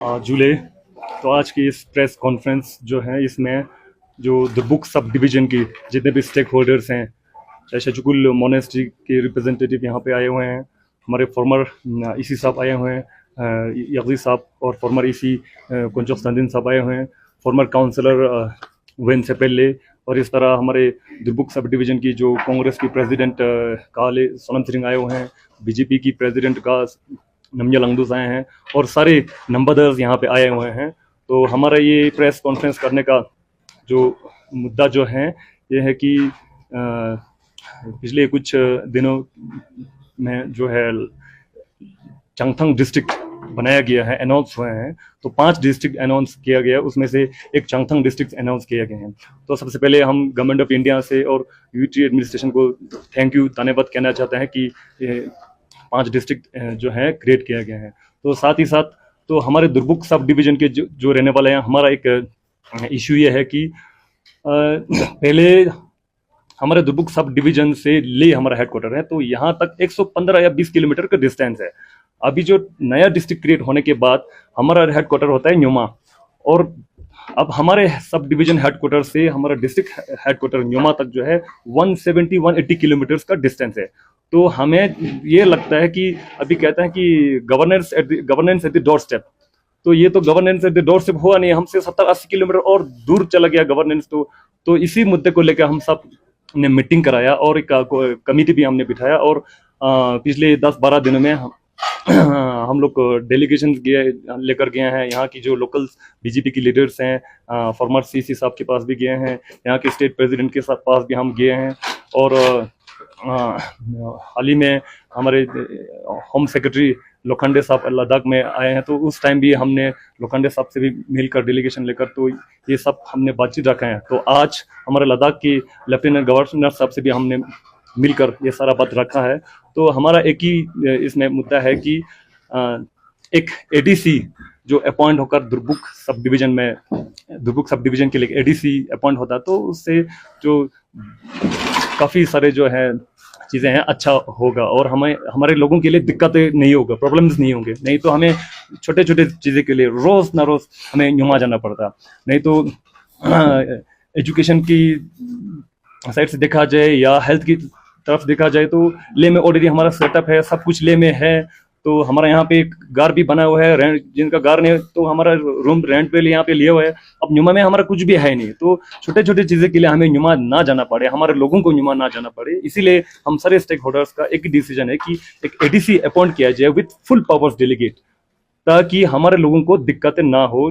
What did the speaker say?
जुले। तो आज की इस प्रेस कॉन्फ्रेंस जो है, इसमें जो दुर्बुक सब डिवीज़न की जितने भी स्टेक होल्डर्स हैं, चाहे शजकुल मोनेस्ट्री के रिप्रेजेंटेटिव यहाँ पे आए हुए हैं, हमारे फॉर्मर ईसी साहब आए हुए हैं, यगजी साहब, और फॉर्मर ईसी कुंचोस्तानदीन साहब आए हुए हैं, फॉर्मर काउंसलर वेन सेपेल्ले, और इस तरह हमारे दुर्बुक सब डिवीज़न की जो कांग्रेस की प्रेसिडेंट काले सोनम सिंह आए हुए हैं, बीजेपी की प्रेसिडेंट का नमजा लंगदूस आए हैं, और सारे नंबरदर्स यहाँ पे आए हुए हैं। तो हमारा ये प्रेस कॉन्फ्रेंस करने का जो मुद्दा जो है ये है कि पिछले कुछ दिनों में जो है चंगथंग डिस्ट्रिक्ट बनाया गया है, अनाउंस हुए हैं। तो 5 डिस्ट्रिक्ट अनाउंस किया गया, उसमें से एक चंगथंग डिस्ट्रिक्ट अनाउंस किया गया है। तो सबसे पहले हम गवर्नमेंट ऑफ इंडिया से और यूटी एडमिनिस्ट्रेशन को थैंक यू, धन्यवाद कहना चाहते हैं कि 5 डिस्ट्रिक्ट जो है क्रिएट किया गया है। तो साथ ही साथ तो हमारे दुर्बुक सब डिवीजन के जो रहने वाले हैं, हमारा एक इशू ये है कि पहले हमारे दुर्बुक सब डिवीजन से ले हमारा हेडक्वार्टर है, तो यहाँ तक 115 या 20 किलोमीटर का डिस्टेंस है। अभी जो नया डिस्ट्रिक्ट क्रिएट होने के बाद हमारा हेडक्वार्टर होता है न्योमा, और अब हमारे सब डिवीजन हेडक्वार्टर से हमारा डिस्ट्रिक्ट हेडक्वार्टर न्योमा तक जो है 170-180 किलोमीटर्स का डिस्टेंस है। तो हमें ये लगता है कि अभी कहते हैं कि governance at the door step, तो ये तो governance at the door step हुआ नहीं, हमसे 70-80 किलोमीटर और दूर चला गया गवर्नेंस। तो इसी मुद्दे को लेकर हम सब ने मीटिंग कराया और एक कमेटी भी हमने बिठाया, और पिछले 10-12 दिनों में हम लोग डेलीगेशन लेकर गए हैं। यहाँ की जो लोकल बीजेपी की लीडर्स हैं, फॉर्मर सीसी साहब के पास भी गए हैं, यहाँ के स्टेट प्रेसिडेंट के साथ पास भी हम गए हैं, और हाल ही में हमारे होम सेक्रेटरी लोखंडे साहब लद्दाख में आए हैं, तो उस टाइम भी हमने लोखंडे साहब से भी मिलकर डेलीगेशन लेकर तो ये सब हमने बातचीत रखा है। तो आज हमारे लद्दाख की लेफ्टिनेंट गवर्नर साहब से भी हमने मिलकर ये सारा बात रखा है। तो हमारा एक ही इसमें मुद्दा है कि एक एडीसी जो अपॉइंट होकर दुर्बुक सब डिवीजन के लिए एडीसी अपॉइंट होता, तो उससे जो काफ़ी सारे जो है चीज़ें हैं अच्छा होगा, और हमारे लोगों के लिए दिक्कतें नहीं होगा, प्रॉब्लम्स नहीं होंगे। नहीं तो हमें छोटे छोटे चीज़ें के लिए रोज़ ना रोज़ हमें न्यूमा जाना पड़ता। नहीं तो एजुकेशन की साइड से देखा जाए या हेल्थ की तरफ देखा जाए तो ले में ऑलरेडी हमारा सेटअप है, सब कुछ ले में है। तो हमारा यहाँ पे एक घर भी बना हुआ है, रेंट जिनका घर नहीं, तो हमारा रूम रेंट पे यहाँ पे लिया हुआ है। अब न्यूमा में हमारा कुछ भी है नहीं, तो छोटे छोटे चीज़ें के लिए हमें न्यूमा ना जाना पड़े, हमारे लोगों को न्यूमा ना जाना पड़े। इसीलिए हम सारे स्टेक होल्डर्स का एक डिसीजन है कि एक एडीसी अपॉइंट किया जाए विथ फुल पावर्स डेलीगेट, ताकि हमारे लोगों को दिक्कतें ना हो।